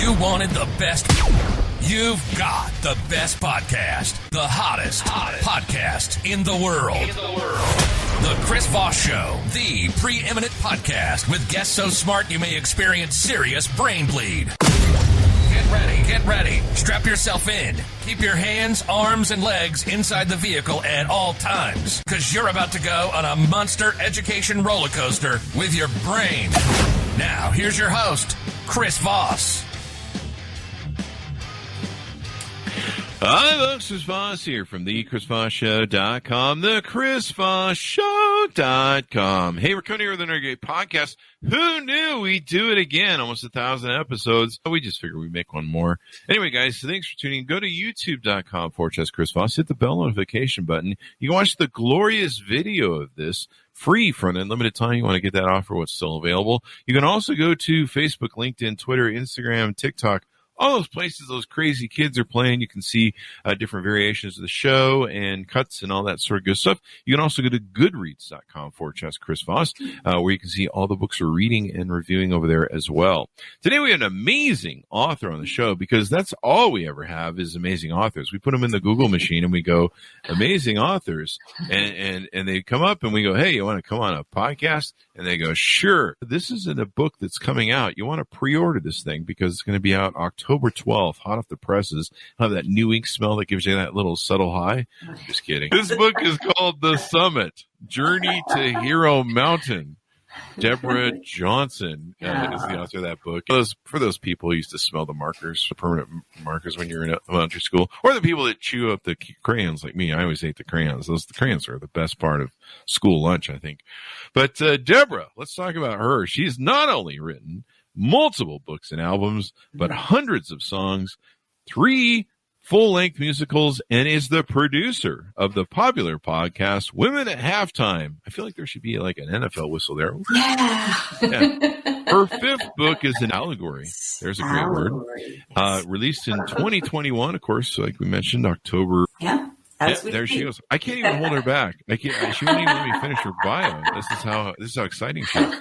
You wanted the best. You've got the best podcast. The hottest podcast in the world. The Chris Voss Show, the preeminent podcast with guests so smart you may experience serious brain bleed. Get ready. Strap yourself in. Keep your hands, arms, and legs inside the vehicle at all times, because you're about to go on a monster education roller coaster with your brain. Now, here's your host, Chris Voss. Hi, folks. Chris Voss here from the ChrisVossShow.com, the ChrisVossShow.com. Hey, we're coming here with another great podcast. Who knew we'd do it again? Almost 1,000 episodes. We just figured we'd make one more. Anyway, guys, so thanks for tuning in. Go to YouTube.com/Chris Voss. Hit the bell notification button. You can watch the glorious video of this free for an unlimited time. You want to get that offer, what's still available. You can also go to Facebook, LinkedIn, Twitter, Instagram, TikTok. All those places those crazy kids are playing. You can see different variations of the show and cuts and all that sort of good stuff. You can also go to goodreads.com/Chris Voss, where you can see all the books we're reading and reviewing over there as well. Today we have an amazing author on the show, because that's all we ever have is amazing authors. We put them in the Google machine and we go, amazing authors. And they come up and we go, hey, you want to come on a podcast? And they go, sure. This isn't a book that's coming out. You want to pre-order this thing because it's going to be out October 12th, hot off the presses. Have that new ink smell that gives you that little subtle high. Just kidding. This book is called The Summit, Journey to Hero Mountain. Deborah Johnson is the author of that book. For those people who used to smell the markers, the permanent markers when you're in elementary school, or the people that chew up the crayons like me. I always ate the crayons. The crayons are the best part of school lunch, I think. But Deborah, let's talk about her. She's not only written multiple books and albums, but hundreds of songs, 3 full-length musicals, and is the producer of the popular podcast Women at Halftime. I feel like there should be like an NFL whistle there. Yeah. Her 5th book is an allegory. There's a great word. Released in 2021, of course, like we mentioned, October. Yeah. There she goes. I can't even hold her back. She won't even let me finish her bio. This is how exciting she is.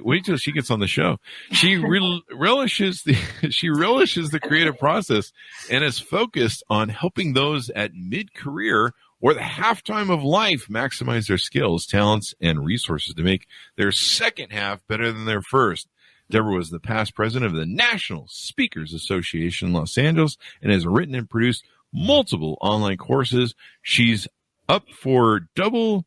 Wait till she gets on the show. She relishes the creative process and is focused on helping those at mid-career or the halftime of life maximize their skills, talents, and resources to make their second half better than their first. Deborah was the past president of the National Speakers Association in Los Angeles and has written and produced multiple online courses. She's up for multiple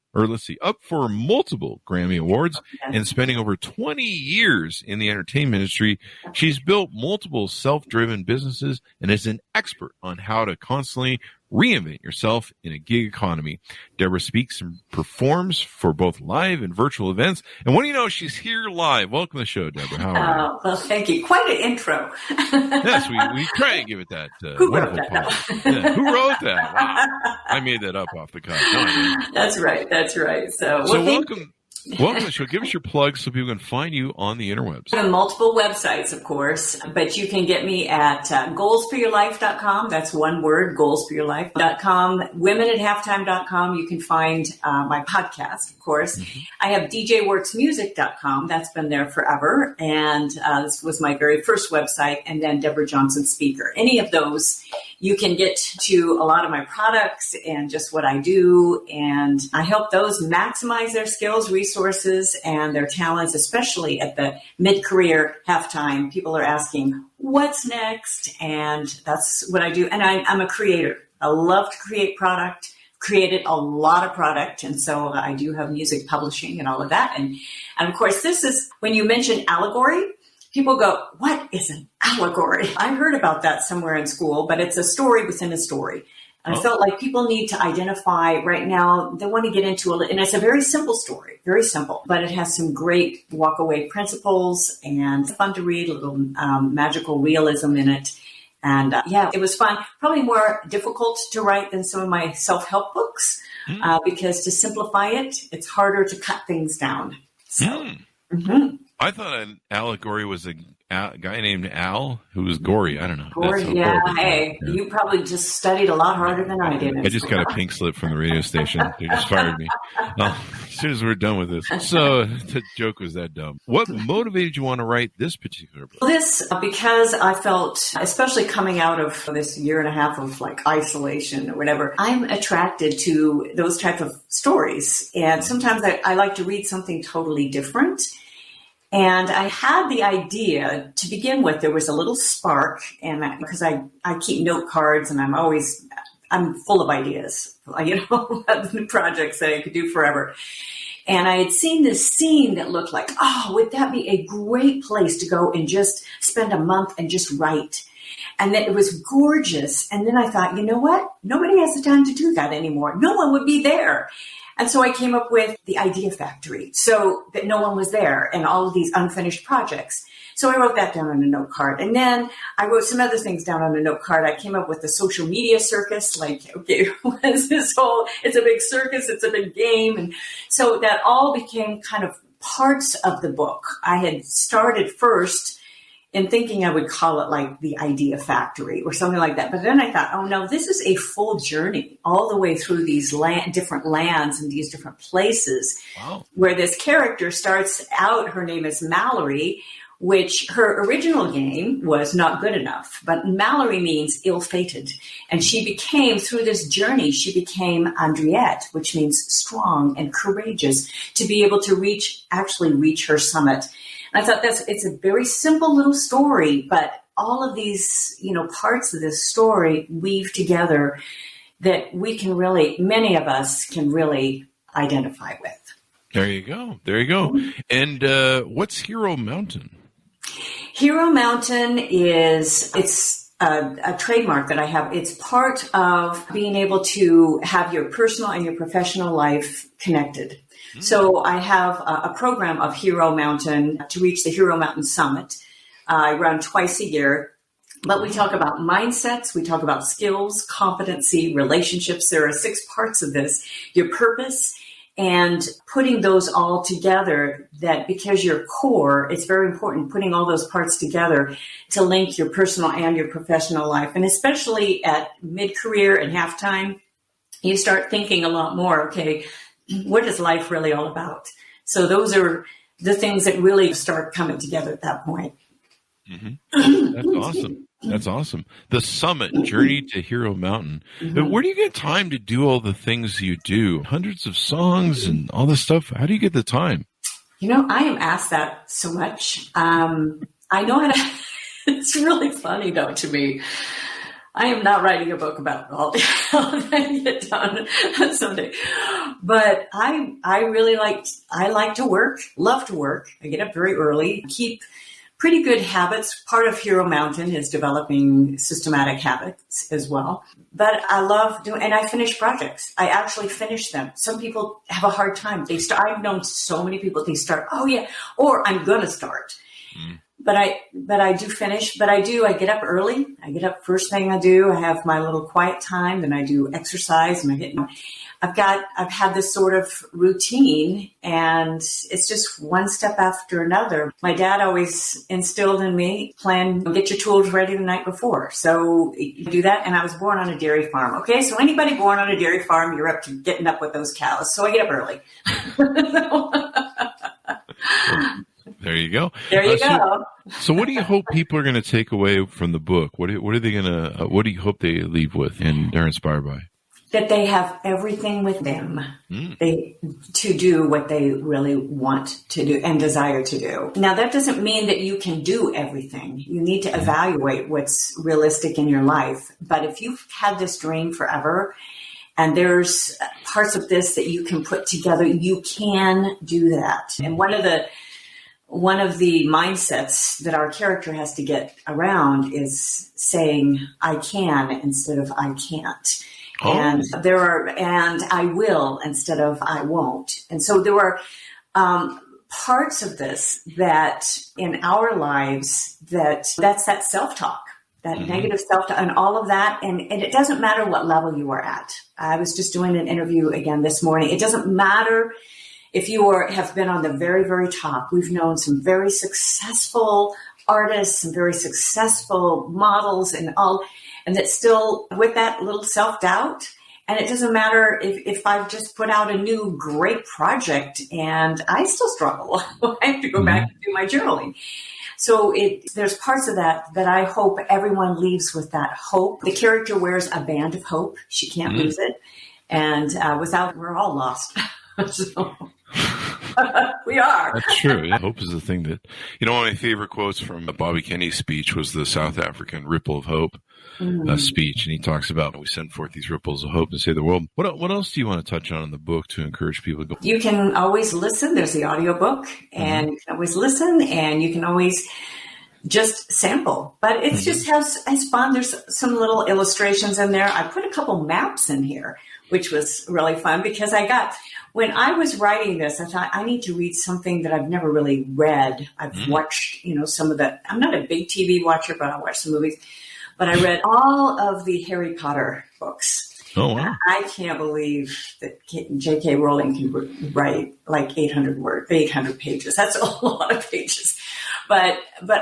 Grammy Awards and spending over 20 years in the entertainment industry. She's built multiple self-driven businesses and is an expert on how to constantly reinvent yourself in a gig economy. Deborah speaks and performs for both live and virtual events. And what do you know? She's here live. Welcome to the show, Deborah. How are you? Well, thank you. Quite an intro. Yes, we try and give it that wonderful pause. Yeah. Who wrote that? Wow. I made that up off the cuff. No, I didn't. That's right. So welcome. Welcome to the show. Give us your plugs so people can find you on the interwebs. I have multiple websites, of course, but you can get me at goalsforyourlife.com. That's one word, goalsforyourlife.com. Womenathalftime.com. You can find my podcast, of course. Mm-hmm. I have djworksmusic.com. That's been there forever. And this was my very first website. And then Deborah Johnson Speaker. Any of those, you can get to a lot of my products and just what I do. And I help those maximize their skills, resources, and their talents, especially at the mid-career halftime. People are asking, what's next? And that's what I do. And I'm a creator. I love to create product, created a lot of product. And so I do have music publishing and all of that. And of course, this is when you mention allegory, people go, what is an allegory? I heard about that somewhere in school, but it's a story within a story. I felt like people need to identify right now. They want to get into it. And it's a very simple story, very simple, but it has some great walk away principles and it's fun to read, a little magical realism in it. And it was fun. Probably more difficult to write than some of my self-help books because to simplify it, it's harder to cut things down. So, I thought an allegory was an a guy named Al who was gory. I don't know. Gory, yeah. Hey, you probably just studied a lot harder than I did. I just got a pink slip from the radio station. They just fired me as soon as we're done with this. So the joke was that dumb. What motivated you want to write this particular book? This, because I felt, especially coming out of this year and a half of like isolation or whatever, I'm attracted to those type of stories. And sometimes I like to read something totally different. And I had the idea to begin with. There was a little spark, and because I keep note cards, and I'm full of ideas, new projects that I could do forever. And I had seen this scene that looked like, would that be a great place to go and just spend a month and just write? And that it was gorgeous. And then I thought, you know what? Nobody has the time to do that anymore. No one would be there. And so I came up with the idea factory, so that no one was there and all of these unfinished projects. So I wrote that down on a note card. And then I wrote some other things down on a note card. I came up with the social media circus, like, okay, what is this whole, it's a big circus, it's a big game. And so that all became kind of parts of the book. I had started first in thinking I would call it like the idea factory or something like that. But then I thought, oh no, this is a full journey all the way through these different lands and these different places. Wow. Where this character starts out, her name is Mallery, which her original name was not good enough. But Mallery means ill-fated. And she became, through this journey, she became Andriette, which means strong and courageous, to be able to reach her summit. I thought it's a very simple little story, but all of these, parts of this story weave together that we can really, many of us can really identify with. There you go. And what's Hero Mountain? Hero Mountain it's a trademark that I have. It's part of being able to have your personal and your professional life connected. So I have a program of Hero Mountain to reach the Hero Mountain Summit. I run twice a year, but we talk about mindsets. We talk about skills, competency, relationships. There are 6 parts of this. Your purpose and putting those all together, that because your core, it's very important putting all those parts together to link your personal and your professional life. And especially at mid-career and halftime, you start thinking a lot more, okay, what is life really all about? So those are the things that really start coming together at that point. Mm-hmm. That's awesome. The summit, Journey to Hero Mountain. Mm-hmm. Where do you get time to do all the things you do? Hundreds of songs and all this stuff. How do you get the time? I am asked that so much. I know how to, it's really funny though to me. I am not writing a book about all that get done someday. But I really like to work, love to work. I get up very early, keep pretty good habits. Part of Hero Mountain is developing systematic habits as well. But I love doing, and I finish projects. I actually finish them. Some people have a hard time. I've known so many people, they start, or I'm going to start. Mm. But I do finish, I get up early. I get up first thing I do. I have my little quiet time, then I do exercise and I've had this sort of routine, and it's just one step after another. My dad always instilled in me, get your tools ready the night before. So you do that. And I was born on a dairy farm. Okay. So anybody born on a dairy farm, you're up to getting up with those cows. So I get up early. There you go. There you go. So what do you hope people are going to take away from the book? What are they going to, what do you hope they leave with and they're inspired by? That they have everything with them to do what they really want to do and desire to do. Now, that doesn't mean that you can do everything. You need to evaluate what's realistic in your life. But if you've had this dream forever and there's parts of this that you can put together, you can do that. And one of the mindsets that our character has to get around is saying, I can instead of I can't. Oh. And I will instead of I won't. And so there are parts of this that in our lives that's that self-talk, that negative self-talk and all of that. And it doesn't matter what level you are at. I was just doing an interview again this morning. It doesn't matter if you have been on the very, very top. We've known some very successful artists and very successful models and all, and that still with that little self-doubt. And it doesn't matter if I've just put out a new great project and I still struggle. I have to go back and do my journaling. So there's parts of that I hope everyone leaves with that hope. The character wears a band of hope. She can't lose it. And without, we're all lost. So we are. That's true. Yeah, hope is the thing that, one of my favorite quotes from Bobby Kennedy's speech was the South African ripple of hope speech. And he talks about we send forth these ripples of hope to save the world. What else do you want to touch on in the book to encourage people to go? You can always listen. There's the audiobook and you can always listen and you can always just sample. But it just has fun. There's some little illustrations in there. I put a couple maps in here, which was really fun because when I was writing this, I thought I need to read something that I've never really read. I've watched, some of the, I'm not a big TV watcher, but I watch some movies. But I read all of the Harry Potter books. Oh, wow. I can't believe that J.K. Rowling can write like 800 pages. That's a lot of pages. But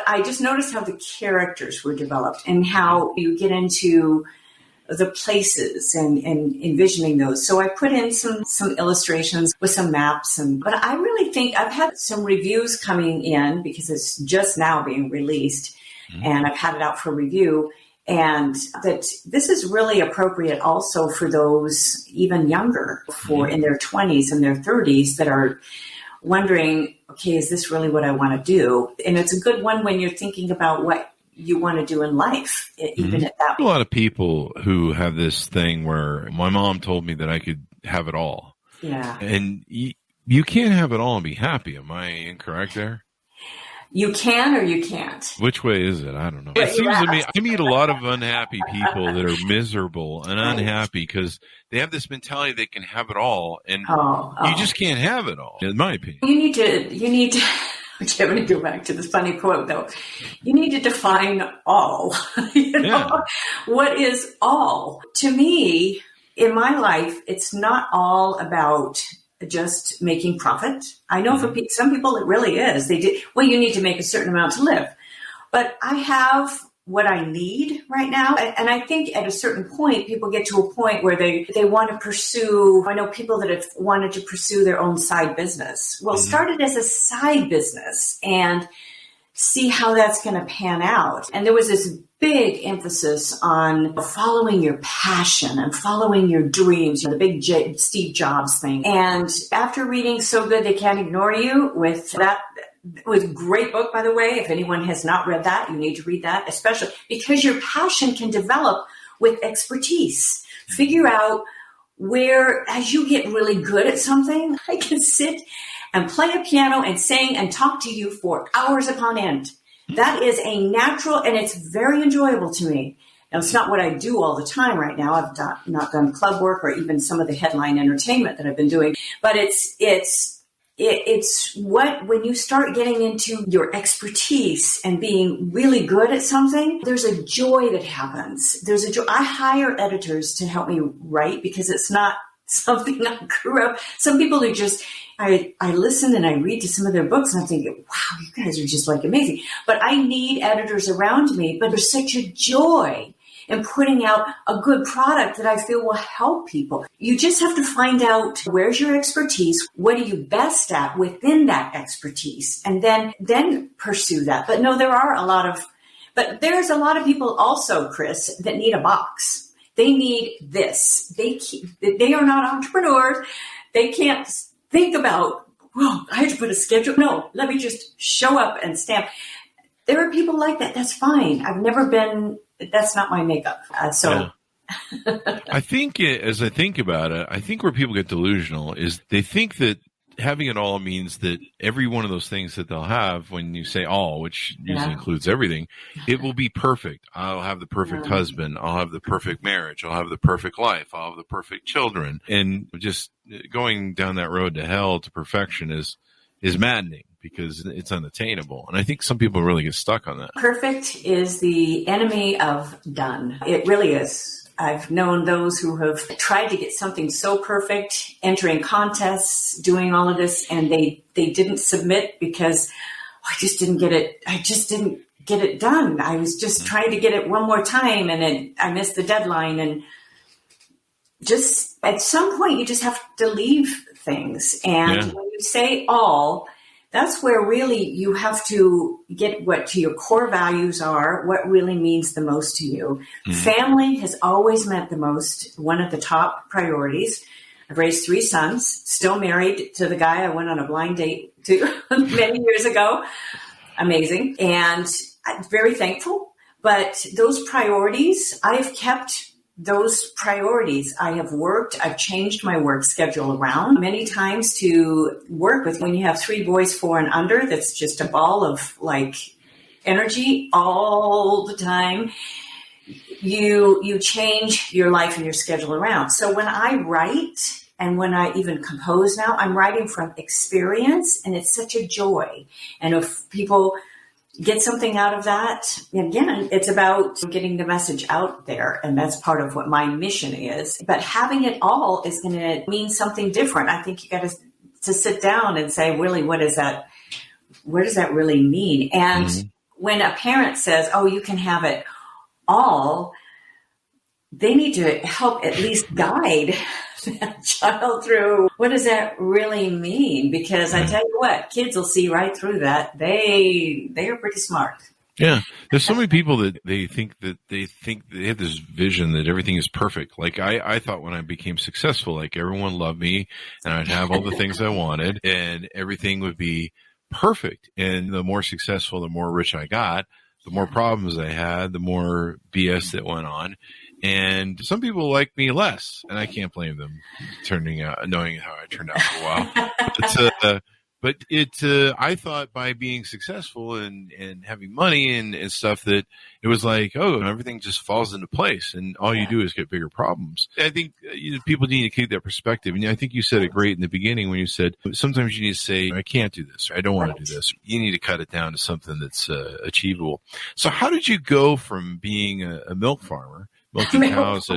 I just noticed how the characters were developed and how you get into the places and envisioning those. So I put in some illustrations with some maps. But I really think I've had some reviews coming in because it's just now being released and I've had it out for review. And that this is really appropriate also for those even younger, in their 20s and their 30s that are wondering, okay, is this really what I want to do? And it's a good one when you're thinking about what you want to do in life, even at that point. A lot of people who have this thing where my mom told me that I could have it all. Yeah. And you can't have it all and be happy. Am I incorrect there? You can or you can't. Which way is it? I don't know. It seems to me, I meet a lot of unhappy people that are miserable and unhappy because they have this mentality they can have it all, and you just can't have it all, in my opinion. You need to, okay, I'm going to go back to this funny quote, though. You need to define all. What is all? To me, in my life, it's not all about just making profit. I know for some people it really is. You need to make a certain amount to live. But I have what I need right now. And I think at a certain point, people get to a point where they want to pursue, I know people that have wanted to pursue their own side business. Well, start it as a side business and see how that's going to pan out. And there was this big emphasis on following your passion and following your dreams, the big Steve Jobs thing. And after reading So Good They Can't Ignore You with great book, by the way. If anyone has not read that, you need to read that, especially because your passion can develop with expertise. Figure out where, as you get really good at something, I can sit and play a piano and sing and talk to you for hours upon end. That is a natural, and it's very enjoyable to me. Now, it's not what I do all the time right now. I've not done club work or even some of the headline entertainment that I've been doing. But it's what, when you start getting into your expertise and being really good at something, there's a joy that happens. There's a joy. I hire editors to help me write because it's not something I grew up. Some people who just, I listen and I read to some of their books and I'm thinking, wow, you guys are just like amazing. But I need editors around me. But there's such a joy in putting out a good product that I feel will help people. You just have to find out where's your expertise, what are you best at within that expertise, and then pursue that. But no, there's a lot of people also, Chris, that need a box. They need this. They are not entrepreneurs. They can't think about, I have to put a schedule. No, let me just show up and stamp. There are people like that. That's fine. That's not my makeup. I think as I think about it, I think where people get delusional is they think that having it all means that every one of those things that they'll have, when you say all, which usually includes everything, it will be perfect. I'll have the perfect husband. I'll have the perfect marriage. I'll have the perfect life. I'll have the perfect children. And just going down that road to hell, to perfection is maddening because it's unattainable. And I think some people really get stuck on that. Perfect is the enemy of done. It really is. I've known those who have tried to get something so perfect, entering contests, doing all of this, and they didn't submit because I just didn't get it. I just didn't get it done. I was just trying to get it one more time, and I missed the deadline. And just at some point, you just have to leave things. And when you say all, that's where really you have to get what your core values are, what really means the most to you. Family has always meant the most, one of the top priorities. I've raised 3 sons, still married to the guy I went on a blind date to many years ago. Amazing. And I'm very thankful. But those priorities, I've kept those priorities. I have worked, I've changed my work schedule around many times to work with. When you have 3 boys, 4 and under, that's just a ball of like energy all the time. You change your life and your schedule around. So when I write, and when I even compose now, I'm writing from experience, and it's such a joy. And if people get something out of that, again, it's about getting the message out there, and that's part of what my mission is. But having it all is going to mean something different. I think you got to sit down and say, really, what is that? What does that really mean? And when a parent says, oh, you can have it all, they need to help at least guide that child through what does that really mean? Because I tell you what, kids will see right through that. They are pretty smart. Yeah. There's so many people that they think they have this vision that everything is perfect. Like I thought when I became successful, like everyone loved me and I'd have all the things I wanted and everything would be perfect. And the more successful, the more rich I got, the more problems I had, the more BS that went on. And some people like me less, and I can't blame them knowing how I turned out for a while. But I thought by being successful and having money and stuff that it was like, oh, everything just falls into place and all you do is get bigger problems. I think people need to keep that perspective. And I think you said it great in the beginning when you said, sometimes you need to say, I can't do this. Or I don't want to do this. You need to cut it down to something that's achievable. So how did you go from being a milk farmer, milking cows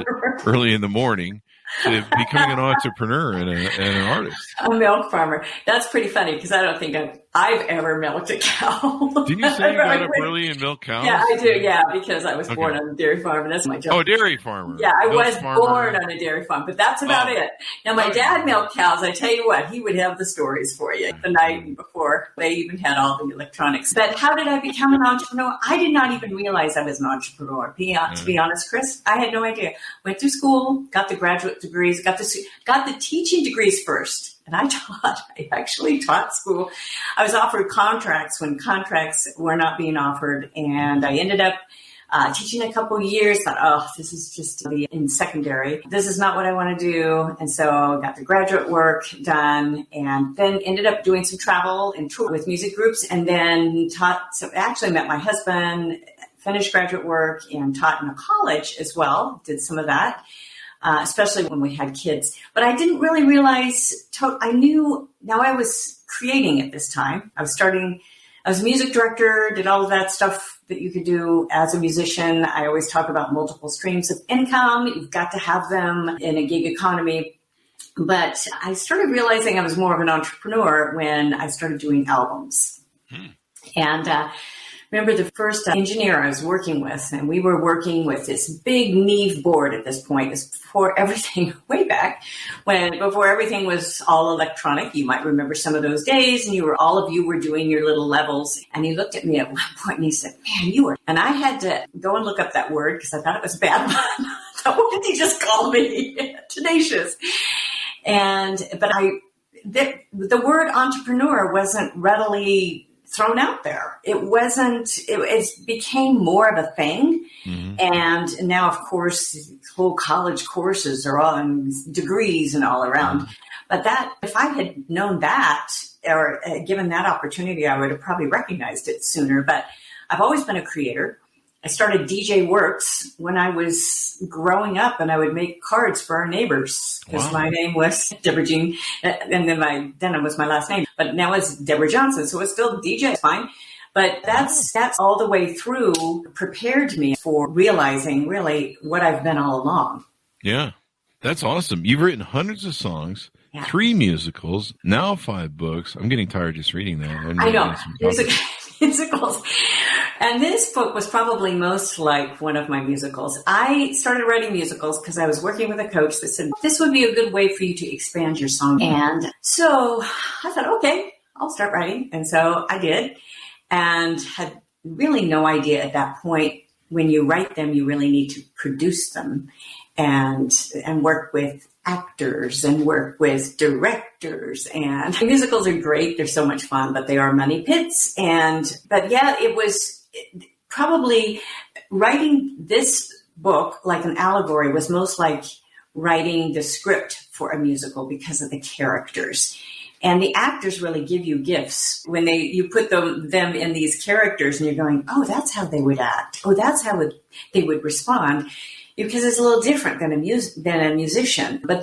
early in the morning, to becoming an entrepreneur and an artist? A milk farmer. That's pretty funny because I don't think I've ever milked a cow. Didn't you say you got up early and milked cows? Yeah, I do. Yeah, because I was born on a dairy farm, and that's my job. Oh, dairy farmer. Yeah, I was born on a dairy farm, but that's about it. Now, my dad milked cows. I tell you what, he would have the stories for you the night before they even had all the electronics. But how did I become an entrepreneur? I did not even realize I was an entrepreneur. To be honest, Chris, I had no idea. Went through school, got the graduate degrees, got the teaching degrees first. And I actually taught school. I was offered contracts when contracts were not being offered. And I ended up teaching a couple of years. Thought, oh, this is just to be in secondary. This is not what I want to do. And so I got the graduate work done and then ended up doing some travel and tour with music groups and then taught. So I actually met my husband, finished graduate work and taught in a college as well. Did some of that. Especially when we had kids. But I didn't really realize, I knew, now I was creating at this time. I was a music director, did all of that stuff that you could do as a musician. I always talk about multiple streams of income. You've got to have them in a gig economy. But I started realizing I was more of an entrepreneur when I started doing albums. And remember the first engineer I was working with, and we were working with this big Neve board at this point. This before everything, way back, before everything was all electronic. You might remember some of those days, and all of you were doing your little levels. And he looked at me at one point and he said, man, you were, and I had to go and look up that word because I thought it was a bad one. What did he just call me? Tenacious. But the word entrepreneur wasn't readily thrown out there. It became more of a thing. Mm-hmm. And now, of course, whole college courses are all in degrees and all around. Mm-hmm. But if I had known that or given that opportunity, I would have probably recognized it sooner. But I've always been a creator. I started DJ Works when I was growing up, and I would make cards for our neighbors because my name was Deborah Jean, and then it was my last name. But now it's Deborah Johnson, so it's still DJ. It's fine. But that's all the way through prepared me for realizing really what I've been all along. Yeah, that's awesome. You've written hundreds of songs, 3 musicals, now 5 books. I'm getting tired just reading that. I know. Musicals. And this book was probably most like one of my musicals. I started writing musicals because I was working with a coach that said, this would be a good way for you to expand your song. And so I thought, okay, I'll start writing. And so I did, and had really no idea at that point, when you write them, you really need to produce them and work with actors and work with directors. And musicals are great. They're so much fun, but they are money pits. But yeah, it was probably writing this book like an allegory was most like writing the script for a musical because of the characters. And the actors really give you gifts when you put them in these characters, and you're going, oh, that's how they would act. Oh, that's how they would respond, because it's a little different than a musician. But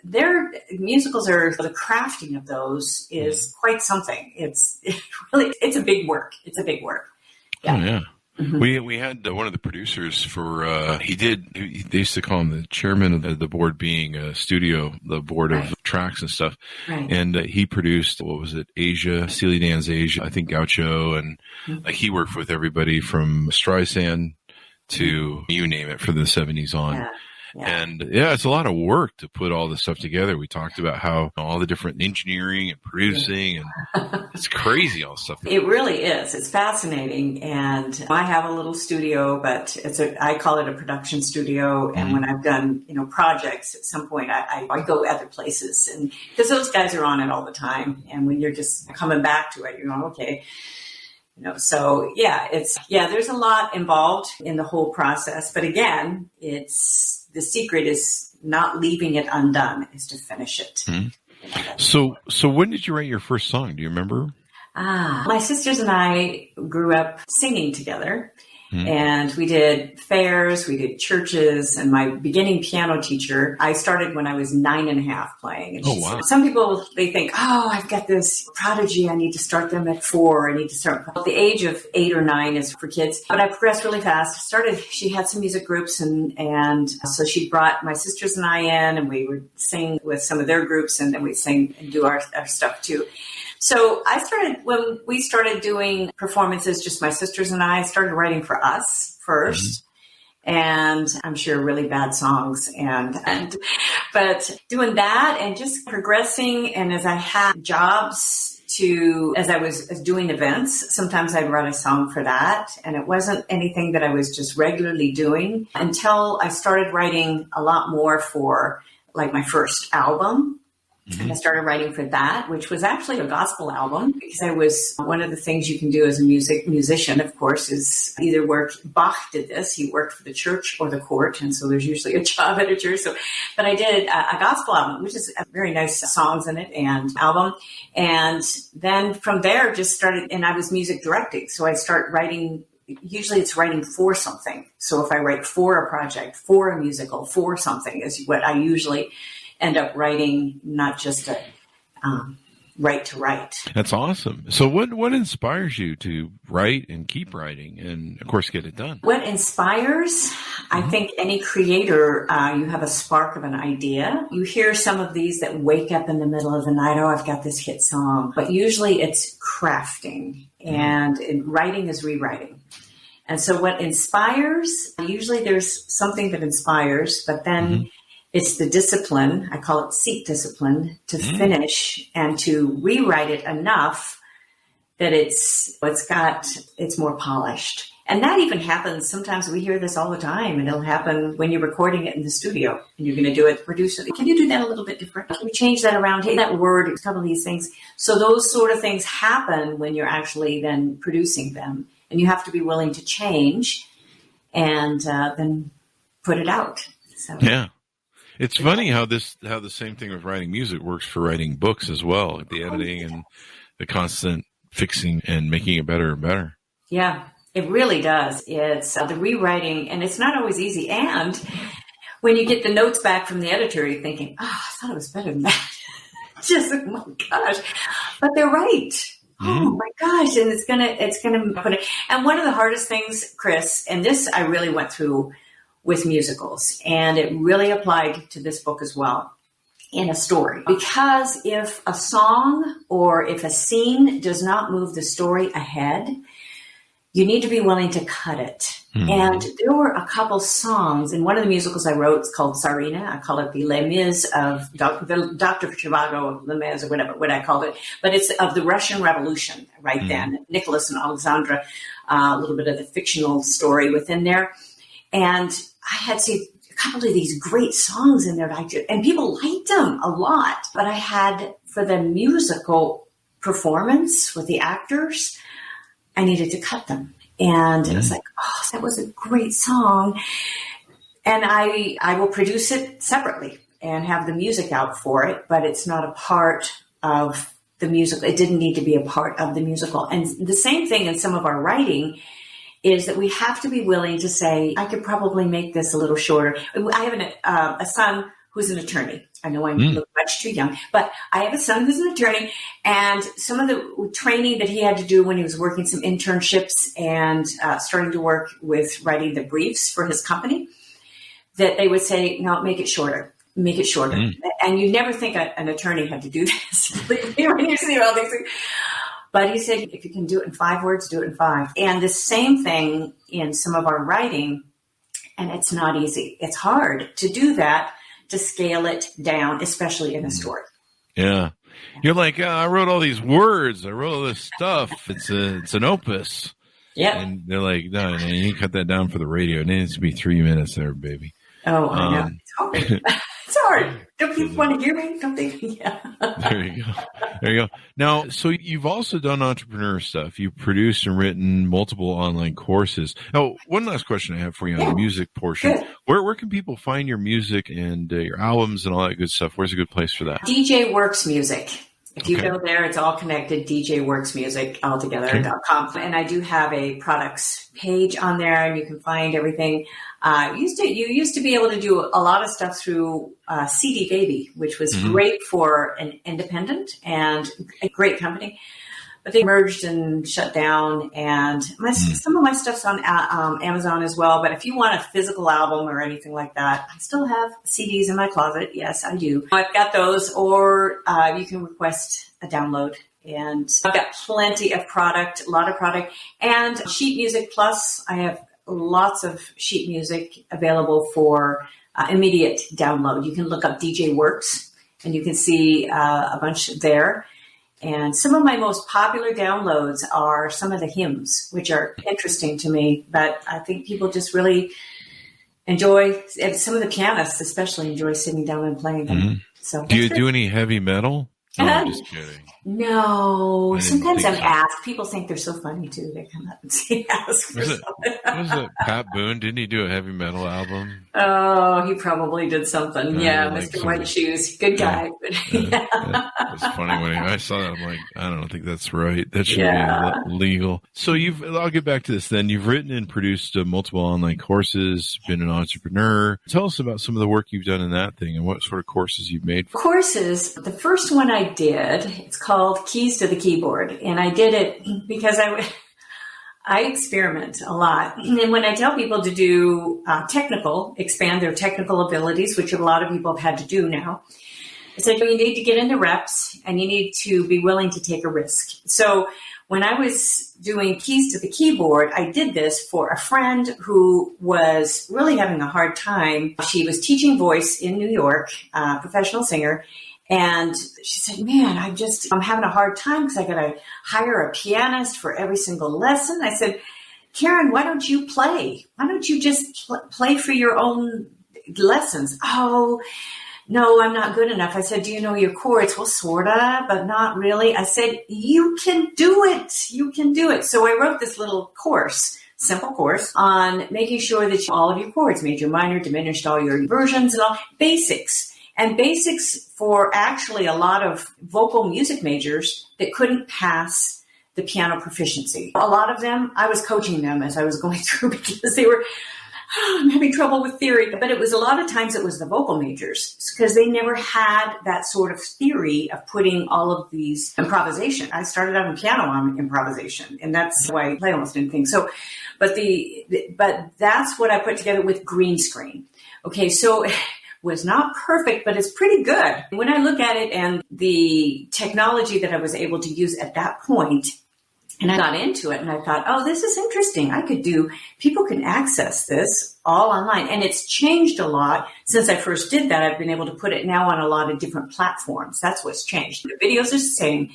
their musicals are, the crafting of those is quite something. It's a big work. It's a big work. Yeah. Oh, yeah. Mm-hmm. We had one of the producers for, they used to call him the chairman of the board, being a studio, the board of tracks and stuff. Right. And he produced, what was it? Asia, Steely Dan's Asia, I think Gaucho. And he worked with everybody from Streisand to you name it, from the 70s on. Yeah. And yeah, it's a lot of work to put all this stuff together. We talked about how all the different engineering and producing, and it's crazy, all the stuff. It really is. It's fascinating. And I have a little studio, but I call it a production studio. And when I've done, projects at some point, I go other places, and because those guys are on it all the time. And when you're just coming back to it, you're going, okay. So there's a lot involved in the whole process. But again, the secret is not leaving it undone, is to finish it. Mm-hmm. So when did you write your first song? Do you remember? My sisters and I grew up singing together. Mm-hmm. And we did fairs, we did churches, and my beginning piano teacher, I started when I was 9.5 playing. And wow. Some people, they think, I've got this prodigy, I need to start them at 4, I need to start. The age of 8 or 9 is for kids, but I progressed really fast. She had some music groups, and so she brought my sisters and I in, and we would sing with some of their groups, and then we'd sing and do our stuff too. So when we started doing performances, just my sisters and I started writing for us first. Mm-hmm. And I'm sure really bad songs but doing that and just progressing. And as I had jobs as I was doing events, sometimes I'd write a song for that. And it wasn't anything that I was just regularly doing until I started writing a lot more for like my first album. Mm-hmm. And I started writing for that, which was actually a gospel album, because one of the things you can do as a musician, of course, is either work. Bach did this. He worked for the church or the court. And so there's usually a job at a church. But I did a gospel album, which is very nice songs in it and album. And then from there just started, and I was music directing. So I start writing. Usually it's writing for something. So if I write for a project, for a musical, for something is what I usually end up writing, not just a write to write. That's awesome. So what inspires you to write and keep writing and, of course, get it done? What inspires? I think any creator, you have a spark of an idea. You hear some of these that wake up in the middle of the night, I've got this hit song. But usually it's crafting, and writing is rewriting. And so what inspires, usually there's something that inspires, but then it's the discipline, I call it seat discipline, to finish and to rewrite it enough that it's more polished. And that even happens. Sometimes we hear this all the time, and it'll happen when you're recording it in the studio and you're going to do it, produce it. Can you do that a little bit different? Can we change that around? Hey, that word, a couple of these things. So those sort of things happen when you're actually then producing them, and you have to be willing to change and then put it out. So. Yeah. It's funny how the same thing with writing music works for writing books as well, the editing and the constant fixing and making it better and better. Yeah, it really does. It's the rewriting, and it's not always easy. And when you get the notes back from the editor, you're thinking, I thought it was better than that. Just, oh my gosh. But they're right. Oh my gosh. And it's gonna put it. And one of the hardest things, Chris, and this I really went through with musicals, and it really applied to this book as well, in a story. Because if a song or if a scene does not move the story ahead, you need to be willing to cut it. Mm-hmm. And there were a couple songs in one of the musicals I wrote. It's called Tsarina. I call it the Les Mis of the Dr. Zhivago of Les Mis, or whatever what I called it. But it's of the Russian Revolution right then. Nicholas and Alexandra, a little bit of the fictional story within there. And I had seen a couple of these great songs in there, and people liked them a lot. But I had, for the musical performance with the actors, I needed to cut them. And it was like, oh, that was a great song. And I will produce it separately and have the music out for it, but it's not a part of the musical. It didn't need to be a part of the musical. And the same thing in some of our writing is that we have to be willing to say, I could probably make this a little shorter. I have a son who's an attorney. I know I'm much too young, but I have a son who's an attorney, and some of the training that he had to do when he was working some internships and starting to work with writing the briefs for his company, that they would say, no, make it shorter. Make it shorter. And you never think an attorney had to do this when you see all these things. But he said, if you can do it in 5 words, do it in 5. And the same thing in some of our writing, and it's not easy. It's hard to do that, to scale it down, especially in a story. Yeah. You're like, I wrote all these words. I wrote all this stuff. It's an opus. Yeah. And they're like, no, you can cut that down for the radio. It needs to be 3 minutes there, baby. Oh, I know. It's hard. It's hard. Don't people want to hear me? Don't they? Yeah. There you go. There you go. Now, so you've also done entrepreneur stuff. You've produced and written multiple online courses. Now, one last question I have for you on the music portion. Good. Where can people find your music and your albums and all that good stuff? Where's a good place for that? DJ Works Music. If you go there, it's all connected, djworksmusic.com. And I do have a products page on there, and you can find everything. You used to be able to do a lot of stuff through CD Baby, which was great for an independent and a great company. But they merged and shut down, and some of my stuff's on Amazon as well. But if you want a physical album or anything like that, I still have CDs in my closet. Yes, I do. I've got those, or you can request a download. And I've got plenty of product, a lot of product. And Sheet Music Plus, I have lots of sheet music available for immediate download. You can look up DJ Works, and you can see a bunch there. And some of my most popular downloads are some of the hymns, which are interesting to me, but I think people just really enjoy, and some of the pianists especially enjoy sitting down and playing them. So, do you do any heavy metal? No, I'm just kidding. No, sometimes I'm asked. People think they're so funny too. They come up and ask for something. Was it Pat Boone? Didn't he do a heavy metal album? Oh, he probably did something. Mr. White Shoes, good guy. It's funny when I saw that. I'm like, I don't think that's right. That should be legal. So I'll get back to this then. You've written and produced multiple online courses, been an entrepreneur. Tell us about some of the work you've done in that thing and what sort of courses you've made. Courses. The first one I did, it's called Keys to the Keyboard. And I did it because I experiment a lot. And when I tell people to do expand their technical abilities, which a lot of people have had to do now, I said, you need to get into reps and you need to be willing to take a risk. So when I was doing Keys to the Keyboard, I did this for a friend who was really having a hard time. She was teaching voice in New York, professional singer. And she said, man, I'm having a hard time because I got to hire a pianist for every single lesson. I said, Karen, why don't you play? Why don't you just play for your own lessons? Oh, no, I'm not good enough. I said, do you know your chords? Well, sorta, but not really. I said, you can do it. You can do it. So I wrote this little course, simple course on making sure that all of your chords, major, minor, diminished, all your inversions and all basics. And basics for actually a lot of vocal music majors that couldn't pass the piano proficiency. A lot of them, I was coaching them as I was going through because they were, I'm having trouble with theory. But it was a lot of times it was the vocal majors because they never had that sort of theory of putting all of these improvisation. I started out in piano on improvisation, and that's why I play almost anything. So, but that's what I put together with green screen. Okay, so was not perfect, but it's pretty good. When I look at it and the technology that I was able to use at that point, And I got into it and I thought, oh, this is interesting. People can access this all online. And it's changed a lot since I first did that. I've been able to put it now on a lot of different platforms. That's what's changed. The videos are the same,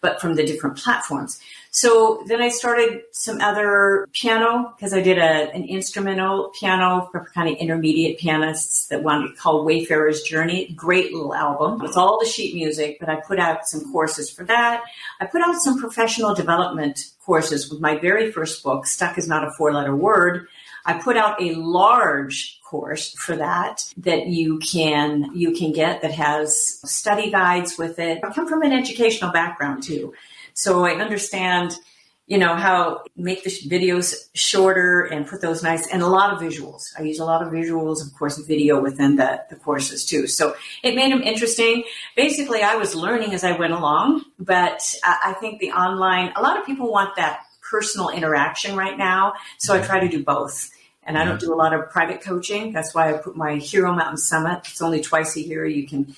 but from the different platforms. So then I started some other piano because I did an instrumental piano for kind of intermediate pianists that wanted called Wayfarer's Journey. Great little album. It's all the sheet music, but I put out some courses for that. I put out some professional development courses with my very first book, Stuck is Not a Four-Letter Word. I put out a large course for that you can get that has study guides with it. I come from an educational background too. So I understand, how make the videos shorter and put those nice, and a lot of visuals. I use a lot of visuals, of course, video within the courses too. So it made them interesting. Basically, I was learning as I went along, but I think the online, a lot of people want that personal interaction right now. So I try to do both. And I don't do a lot of private coaching. That's why I put my Hero Mountain Summit. It's only twice a year. You can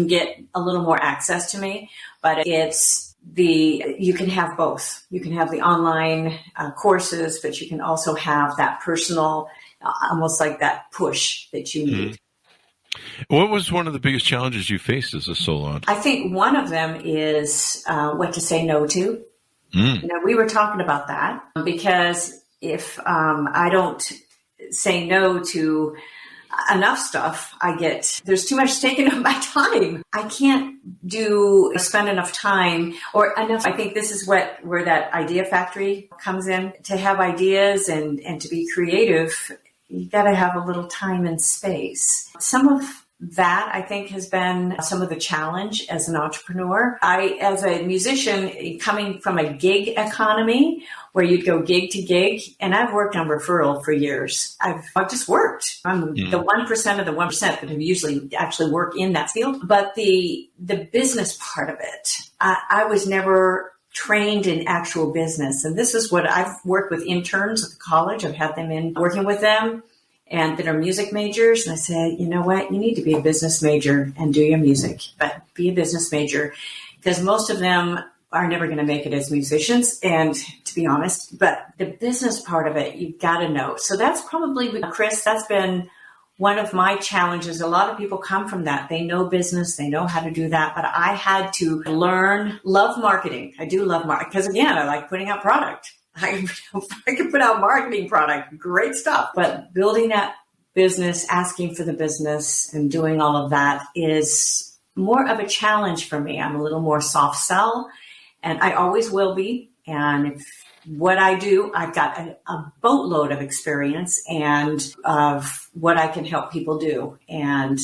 get a little more access to me, but you can have both. You can have the online courses, but you can also have that personal, almost like that push that you need. What was one of the biggest challenges you faced as a solo? I think one of them is what to say no to. We were talking about that because if I don't say no to enough stuff, there's too much taken up my time. I can't spend enough time or enough. I think this is where that idea factory comes in. To have ideas and to be creative, you got to have a little time and space. Some of that, I think, has been some of the challenge as an entrepreneur. As a musician, coming from a gig economy where you'd go gig to gig, and I've worked on referral for years. I've just worked. I'm the 1% of the 1% that have usually actually work in that field. But the business part of it, I was never trained in actual business. And this is what I've worked with interns at the college. I've had them in working with them and that are music majors. And I said, you know what? You need to be a business major and do your music, but be a business major because most of them are never going to make it as musicians. And to be honest, but the business part of it, you've got to know. So that's probably, Chris, that's been one of my challenges. A lot of people come from that. They know business. They know how to do that. But I had to love marketing. I do love marketing because, again, I like putting out product. I can put out marketing product, great stuff. But building that business, asking for the business and doing all of that is more of a challenge for me. I'm a little more soft sell and I always will be. And what I do, I've got a boatload of experience and of what I can help people do and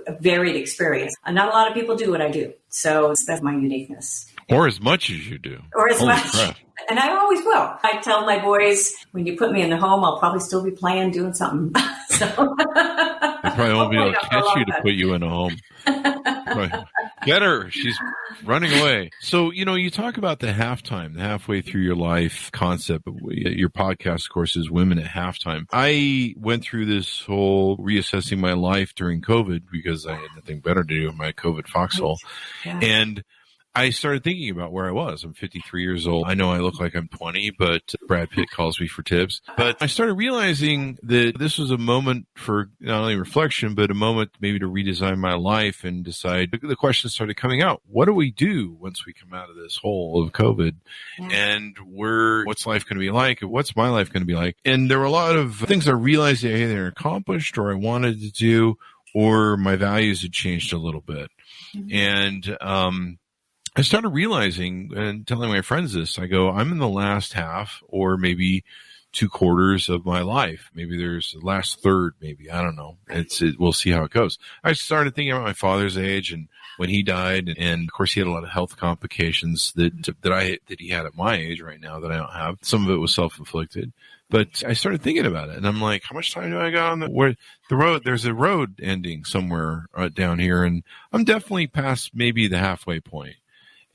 a varied experience. And not a lot of people do what I do. So that's my uniqueness. Or as much as you do. Or as Holy much. Crap. And I always will. I tell my boys, when you put me in the home, I'll probably still be playing, doing something. So They probably won't be able to catch you to put you in a home. Right. Get her. She's running away. So, you talk about the halftime, the halfway through your life concept. Your podcast, of course, is Women at Halftime. I went through this whole reassessing my life during COVID because I had nothing better to do in my COVID foxhole. Yeah. And I started thinking about where I was. I'm 53 years old. I know I look like I'm 20, but Brad Pitt calls me for tips. But I started realizing that this was a moment for not only reflection, but a moment maybe to redesign my life and decide. The questions started coming out. What do we do once we come out of this hole of COVID? Yeah. And what's life going to be like? What's my life going to be like? And there were a lot of things I realized I either accomplished or I wanted to do, or my values had changed a little bit. Mm-hmm. And, I started realizing and telling my friends this, I go, I'm in the last half or maybe 2/4 of my life. Maybe there's the last third, maybe. I don't know. We'll see how it goes. I started thinking about my father's age and when he died. And of course he had a lot of health complications that he had at my age right now that I don't have. Some of it was self-inflicted. But I started thinking about it and I'm like, how much time do I got on the road? There's a road ending somewhere down here and I'm definitely past maybe the halfway point.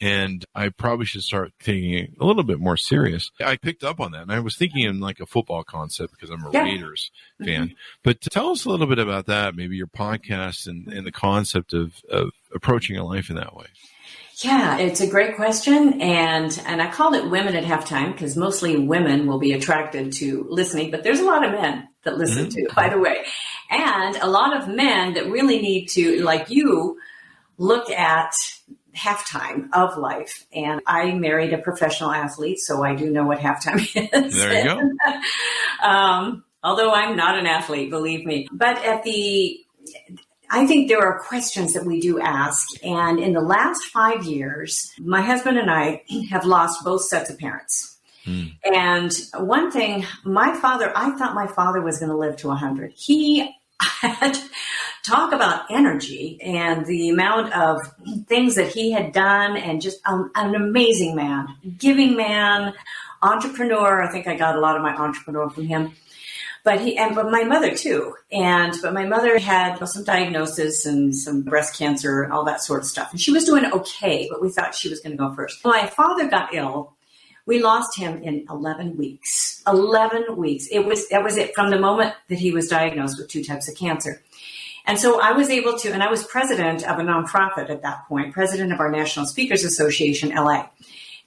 And I probably should start taking it a little bit more serious. I picked up on that. And I was thinking in like a football concept because I'm a Raiders fan. Mm-hmm. But tell us a little bit about that, maybe your podcast and the concept of approaching a life in that way. Yeah, it's a great question. And I called it Women at Halftime because mostly women will be attracted to listening, but there's a lot of men that listen to, by the way. And a lot of men that really need to, like you, look at halftime of life. And I married a professional athlete, so I do know what halftime is. There you go. Although I'm not an athlete, believe me. But I think there are questions that we do ask. And in the last 5 years, my husband and I have lost both sets of parents. And one thing, I thought my father was going to live to 100. He had talk about energy and the amount of things that he had done, and just an amazing man, giving man, entrepreneur. I think I got a lot of my entrepreneur from him. But my mother too. But my mother had some diagnosis and some breast cancer and all that sort of stuff. And she was doing okay, but we thought she was going to go first. My father got ill. We lost him in 11 weeks. 11 weeks. That was it from the moment that he was diagnosed with 2 types of cancer. And so I was able to, and I was president of a nonprofit at that point, president of our National Speakers Association, LA.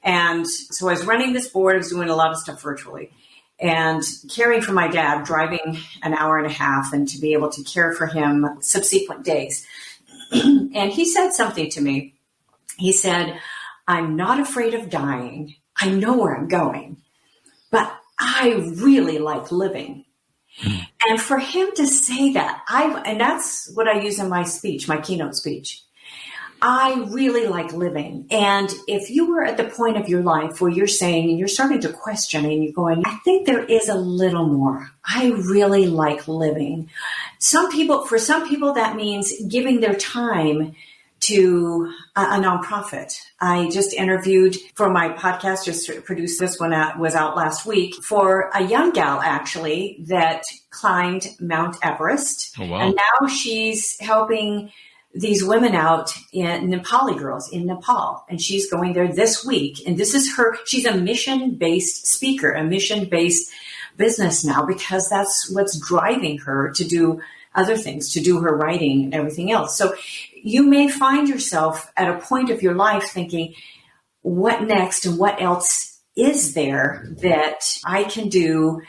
And so I was running this board. I was doing a lot of stuff virtually. And caring for my dad, driving an hour and a half, and to be able to care for him subsequent days. And he said something to me. He said, "I'm not afraid of dying. I know where I'm going, but I really like living." And for him to say that, and that's what I use in my speech, my keynote speech. I really like living. And if you were at the point of your life where you're saying, and you're starting to question, and you're going, I think there is a little more. I really like living. For some people, that means giving their time to a nonprofit. I just interviewed for my podcast, just produced this one was out last week, for a young gal actually that climbed Mount Everest. Oh, wow. And now she's helping these women out in Nepali girls in Nepal. And she's going there this week. And this is she's a mission-based speaker, a mission-based business now, because that's what's driving her to do other things, to do her writing and everything else. So you may find yourself at a point of your life thinking, what next and what else is there that I can do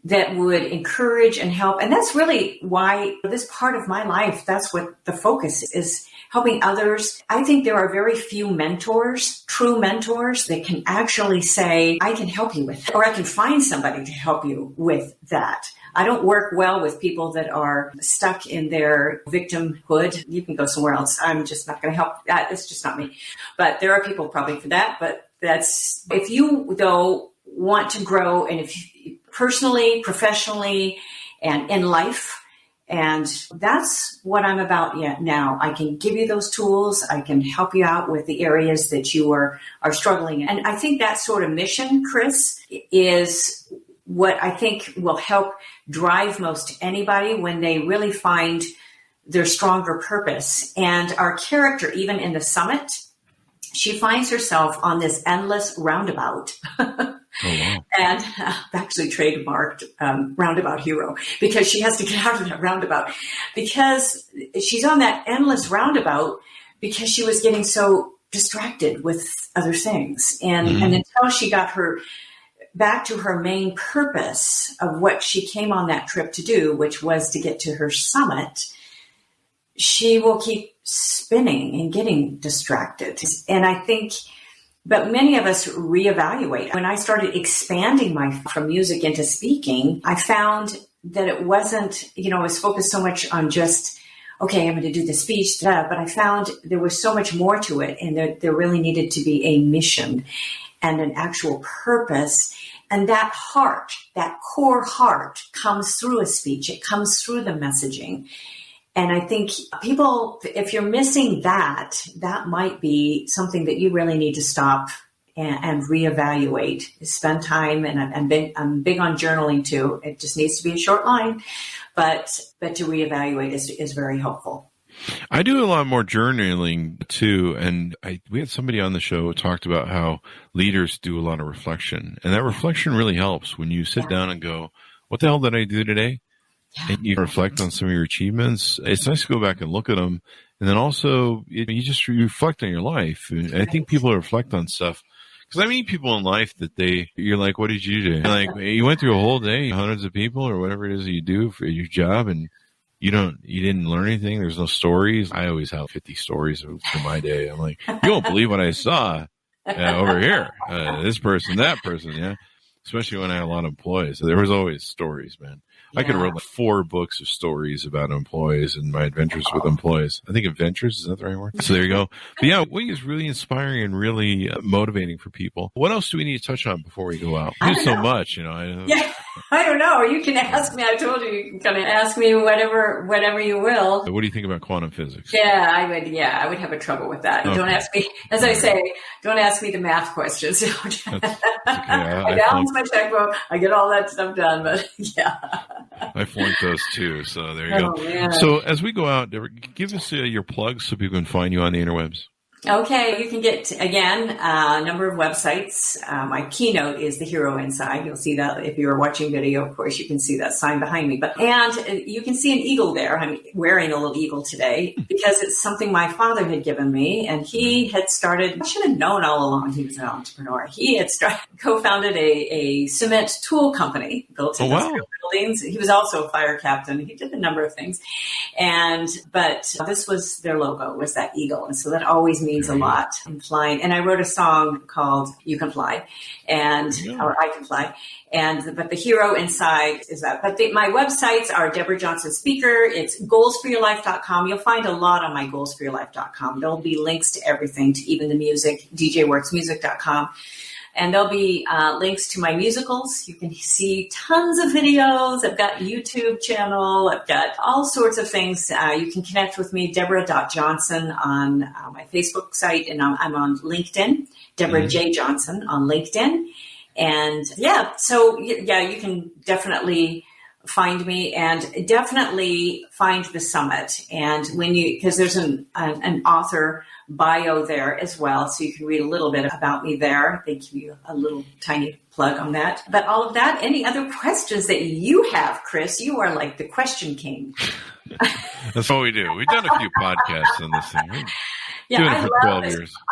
that would encourage and help? And that's really why this part of my life, that's what the focus is, helping others. I think there are very few mentors, true mentors, that can actually say, I can help you with it, or I can find somebody to help you with that. I don't work well with people that are stuck in their victimhood. You can go somewhere else. I'm just not going to help that. It's just not me. But there are people probably for that. But if you, though, want to grow, and if you, personally, professionally, and in life, and that's what I'm about now. I can give you those tools. I can help you out with the areas that you are struggling in. And I think that sort of mission, Chris, is what I think will help drive most anybody when they really find their stronger purpose. And our character, even in the summit, she finds herself on this endless roundabout. Oh, wow. And actually trademarked roundabout hero, because she has to get out of that roundabout, because she's on that endless roundabout because she was getting so distracted with other things. And until she got her back to her main purpose of what she came on that trip to do, which was to get to her summit, she will keep spinning and getting distracted. And I think, but many of us reevaluate. When I started expanding from music into speaking, I found that it wasn't, I was focused so much on just, okay, I'm going to do the speech, but I found there was so much more to it, and there really needed to be a mission and an actual purpose. And that heart, that core heart, comes through a speech. It comes through the messaging. And I think people, if you're missing that might be something that you really need to stop and reevaluate. Spend time, and I'm big on journaling too. It just needs to be a short line, but to reevaluate is very helpful. I do a lot more journaling too, and we had somebody on the show who talked about how leaders do a lot of reflection, and that reflection really helps when you sit down and go, what the hell did I do today? and you reflect on some of your achievements. It's nice to go back and look at them. And then also, you just reflect on your life. And I think people reflect on stuff. Because I meet people in life that you're like, what did you do? You're like, you went through a whole day, hundreds of people or whatever it is that you do for your job, and you didn't learn anything. There's no stories. I always have 50 stories for my day. I'm like, you won't believe what I saw over here. This person, that person, yeah. Especially when I had a lot of employees. So there was always stories, man. Yeah. I could have wrote like 4 books of stories about employees and my adventures with employees. I think adventures, is that the right word? So there you go. But yeah, Wing is really inspiring and really motivating for people. What else do we need to touch on before we go out? There's so much, Yeah, I don't know. You can ask me. I told you can kind of ask me whatever you will. So what do you think about quantum physics? Yeah, I would have a trouble with that. Okay. Don't ask me, as I say, don't ask me the math questions. That's okay. I balance my checkbook. I get all that stuff done, but yeah. I flunked those too, so there you go. Man. So as we go out, Deborah, give us your plugs so people can find you on the interwebs. Okay, you can get, again, a number of websites. My keynote is The Hero Inside. You'll see that if you're watching video, of course, you can see that sign behind me. And you can see an eagle there. I'm wearing a little eagle today because it's something my father had given me. And he had started, I should have known all along he was an entrepreneur. He had co-founded a cement tool company, built industrial buildings. He was also a fire captain. He did a number of things. But this was their logo, was that eagle. And so that always means a lot in flying. And I wrote a song called You Can Fly or I Can Fly. But the hero inside is that. But my websites are Deborah Johnson Speaker. It's goalsforyourlife.com. You'll find a lot on my goalsforyourlife.com. There'll be links to everything, to even the music, djworksmusic.com. And there'll be links to my musicals. You can see tons of videos. I've got YouTube channel. I've got all sorts of things. You can connect with me, Deborah.Johnson on my Facebook site. And I'm on LinkedIn, Deborah J. Johnson on LinkedIn. And you can definitely find me and definitely find the summit. And because there's an author bio there as well, so you can read a little bit about me there. They give you a little tiny plug on that. But all of that, any other questions that you have, Chris? You are like the question king. That's what we do. We've done a few podcasts on this thing. Yeah,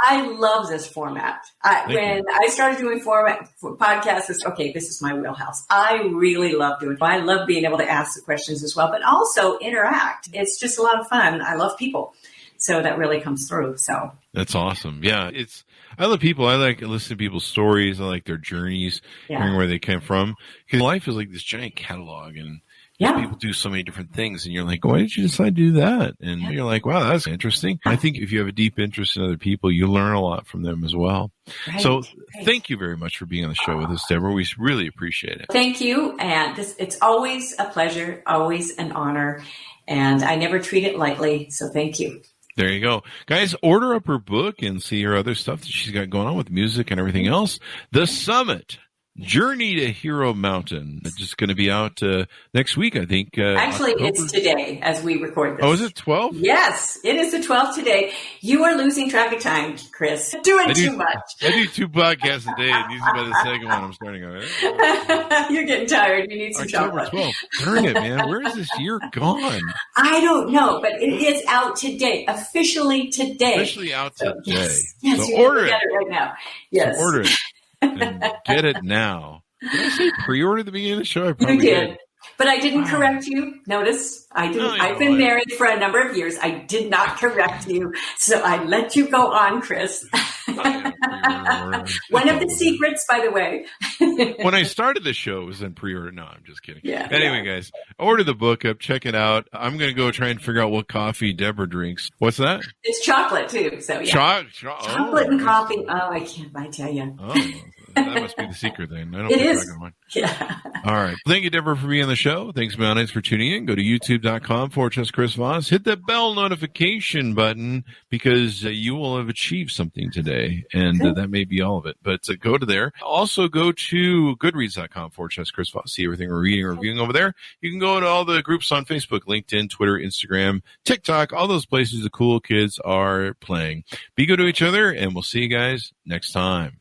I love this format. When I started doing format for podcasts, this is my wheelhouse. I really love doing it. I love being able to ask the questions as well, but also interact. It's just a lot of fun. I love people. So that really comes through. So that's awesome. Yeah, I love people. I like listening to people's stories. I like their journeys, hearing where they came from. Because life is like this giant catalog, and people do so many different things, and you're like, why did you decide to do that? And you're like, wow, that's interesting. I think if you have a deep interest in other people, you learn a lot from them as well. Right. So thank you very much for being on the show with us, Deborah. We really appreciate it. Thank you. And it's always a pleasure, always an honor. And I never treat it lightly. So thank you. There you go. Guys, order up her book and see her other stuff that she's got going on with music and everything else. The Summit, Journey to Hero Mountain. It's just going to be out next week, I think. Actually, October. It's today as we record this. Oh, is it 12? Yes, it is the 12th today. You are losing track of time, Chris. Doing too much. I do 2 podcasts a day, and usually by the second one, I'm starting on. You're getting tired. You need some October chocolate. 12th. Darn it, man. Where is this year gone? I don't know, but it is out today. Officially today. Officially out today. Yes, so order it right now. Yes. So order it. And get it now. Did I say pre-order at the beginning of the show? I probably did. But I didn't correct you. Notice, I didn't. I've been married for a number of years. I did not correct you. So I let you go on, Chris. One of the secrets, by the way. When I started the show, it was in pre-order. No, I'm just kidding. Yeah, anyway, guys, order the book up. Check it out. I'm going to go try and figure out what coffee Deborah drinks. What's that? It's chocolate, too. So yeah. Chocolate and coffee. Oh, I tell you. Oh. That must be the secret then. I don't it think is. Yeah. All right. Thank you, Deborah, for being on the show. Thanks, Mountainous, for tuning in. Go to youtube.com/Chris Voss. Hit the bell notification button because you will have achieved something today, and that may be all of it. But go to there. Also, go to goodreads.com/Chris Voss. See everything we're reading or reviewing over there. You can go to all the groups on Facebook, LinkedIn, Twitter, Instagram, TikTok, all those places the cool kids are playing. Be good to each other, and we'll see you guys next time.